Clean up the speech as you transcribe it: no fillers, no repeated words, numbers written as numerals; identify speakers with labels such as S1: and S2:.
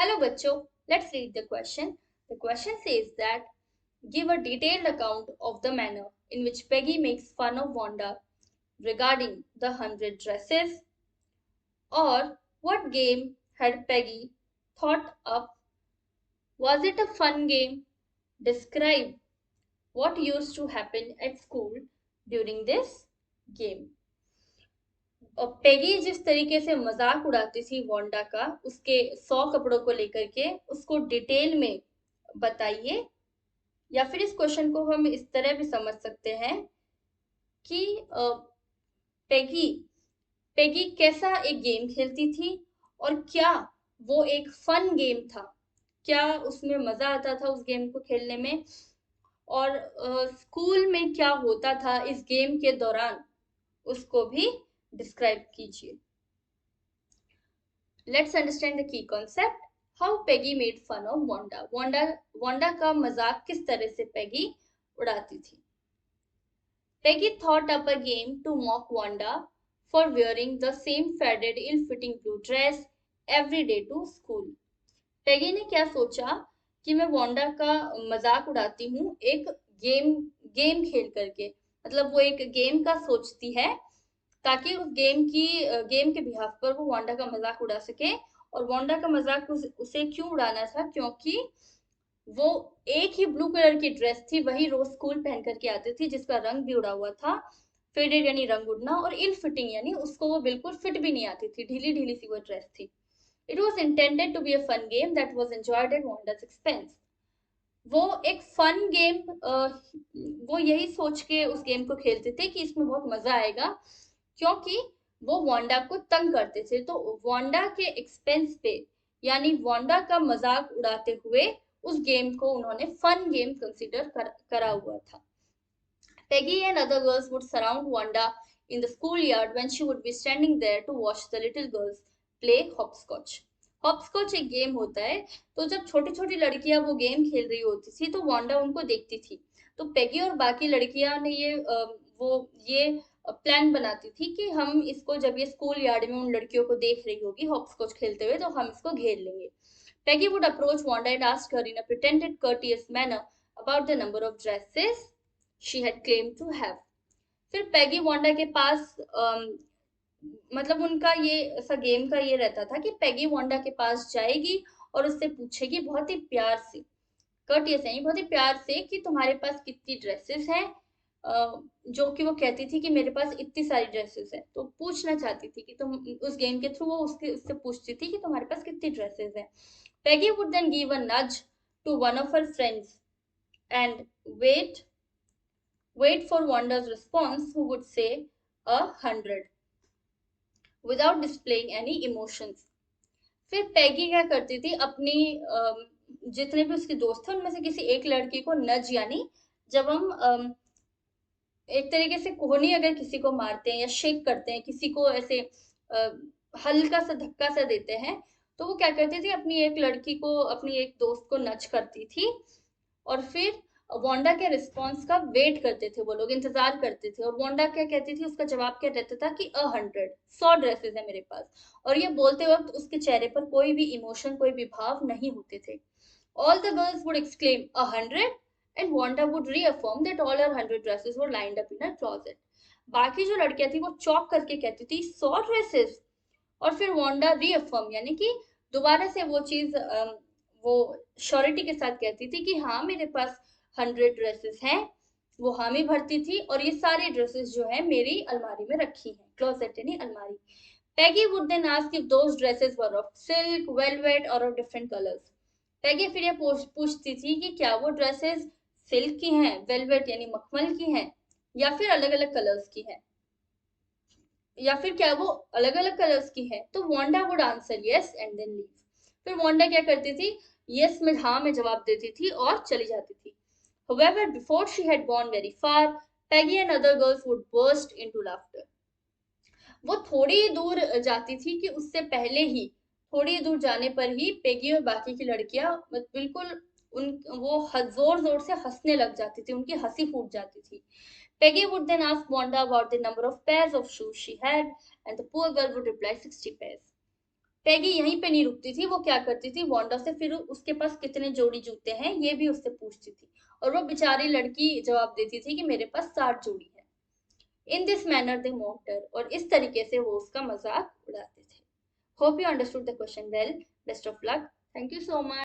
S1: Hello bachcho, let's read the question. The question says that give a detailed account of the manner in which Peggy makes fun of Wanda regarding the 100 dresses, or what game had Peggy thought up? Was it a fun game? Describe what used to happen at school during this game. और Peggy जिस तरीके से मजाक उड़ाती थी Wanda का उसके 100 कपड़ों को लेकर के उसको डिटेल में बताइए। या फिर इस क्वेश्चन को हम इस तरह भी समझ सकते हैं कि पेगी पेगी कैसा एक गेम खेलती थी और क्या वो एक फन गेम था, क्या उसमें मजा आता था उस गेम को खेलने में, और स्कूल में क्या होता था इस गेम के दौरान उसको भी डिस्क्राइब कीजिए। Let's understand the key concept. How Peggy made fun of Wanda. Wanda का मजाक किस तरह से पेगी उड़ाती थी। Peggy thought up a game to mock Wanda for wearing the same faded, ill-fitting blue dress every day to school. Peggy ने क्या सोचा कि मैं वांडा का मजाक उड़ाती हूँ एक गेम गेम खेल करके, मतलब वो एक गेम का सोचती है ताकि उस गेम के बिहाफ पर वो वांडा का मजाक उड़ा सके। और वांडा का मजाक उसे क्यों उड़ाना था, क्योंकि वो एक ही ब्लू कलर की ड्रेस थी, वही रोज स्कूल पहन करके आती थी जिसका रंग भी उड़ा हुआ था। फेडेड यानी रंग उड़ना, और इल फिटिंग यानी उसको वो बिल्कुल फिट भी नहीं आती थी, ढीली ढीली सी वो ड्रेस थी। It was intended to be a fun game that was enjoyed at Wanda's expense. वो एक फन गेम, वो यही सोच के उस गेम को खेलते थे कि इसमें बहुत मजा आएगा, क्योंकि वो वांडा को तंग करते थे। तो वांडा के एक्सपेंस पे यानी वांडा का मजाक उड़ाते हुए उस गेम को उन्होंने फन गेम कंसीडर करा हुआ था। Peggy and other girls would surround Wanda in the schoolyard when she would be standing there to watch the little girls play hopscotch. Hopscotch एक गेम होता है, तो जब छोटी छोटी लड़कियां वो गेम खेल रही होती थी तो वांडा उनको देखती थी। तो पेगी और बाकी लड़कियां ने ये प्लान बनाती थी कि हम इसको जब ये स्कूल यार्ड में उन लड़कियों को देख रही होगी हॉपस्कॉच खेलते हुए तो हम इसको घेर लेंगे। Peggy would approach Wanda and ask her in a pretended courteous manner about the number of dresses she had claimed to have. फिर पैगी वांडा के पास मतलब उनका ये ऐसा गेम का ये रहता था कि पैगी वांडा के पास जाएगी और उससे पूछेगी बहुत ही प्यार से, कर्टियस यानी बहुत ही प्यार से, कि तुम्हारे पास कितनी ड्रेसेस हैं। जो कि वो कहती थी कि मेरे पास इतनी सारी ड्रेसेस हैं, तो पूछना चाहती थी कि तुम उस गेम के थ्रू वो उससे पूछती थी कि तुम्हारे पास कितनी ड्रेसेस हैं। Peggy would then give a nudge to one of her friends and wait for Wanda's response, who would say 100 without displaying any emotions. फिर पैगी क्या करती थी अपनी जितने भी उसके दोस्त थे उनमें से किसी एक लड़की को नज यानी जब हम एक तरीके से कोहनी अगर किसी को मारते हैं या शेक करते हैं किसी को ऐसे हल्का सा धक्का सा देते हैं, तो वो क्या करती थी अपनी एक लड़की को अपनी एक दोस्त को नच करती थी और फिर वांडा के रिस्पॉन्स का वेट करते थे, वो लोग इंतजार करते थे। और वांडा क्या कहती थी, उसका जवाब क्या रहता था कि 100 100 ड्रेसेस है मेरे पास। और ये बोलते वक्त उसके चेहरे पर कोई भी इमोशन कोई भी भाव नहीं होते थे। All the girls would exclaim 100 and Wanda would reaffirm that all her 100 dresses were lined up in a closet. बाकी जो लड़कियां थी वो चौक करके कहती थी 100 ड्रेसेस, और फिर वांडा रीअफर्म यानी कि दोबारा से वो चीज वो श्योरिटी के साथ कहती थी कि हाँ मेरे पास 100 ड्रेसेस हैं। वो हामी भरती थी और ये सारी ड्रेसेस जो है मेरी अलमारी में रखी है, क्लोसेट यानी अलमारी। Peggy would then ask if those dresses were of silk, velvet और ऑफ डिफरेंट कलर्स। पैगी फिर ये पूछती थी कि क्या वो ड्रेसेस सिल्क की हैं, वेलवेट यानी मखमल की हैं, या फिर अलग अलग कलर्स की हैं, या फिर क्या वो अलग अलग कलर्स की है। तो Wanda would answer yes and then leave. फिर वांडा क्या करती थी, यस में हाँ में जवाब देती थी और चली जाती थी। However, before she had gone very far, Peggy and other girls would burst into laughter. वो थोड़ी दूर जाती थी कि उससे पहले ही, थोड़ी दूर जाने पर ही पेगी और बाकी की लड़कियां बिल्कुल उन वो जोर जोर से हंसने लग जाती थी, उनकी हंसी फूट जाती थी। Peggy would then ask Wanda about the number of pairs of shoes she had, and the poor girl would reply 60 pairs. पैगी यहीं पे नहीं रुकती थी, वो क्या करती थी, वांडा से फिर उसके पास कितने जोड़ी जूते हैं ये भी उससे पूछती थी, और वो बेचारी लड़की जवाब देती थी कि मेरे पास 60 जोड़ी है। In this manner they mocked her, और इस तरीके से वो उसका मजाक उड़ाते थे। Hope you understood the question well. Best of luck. Thank you so much.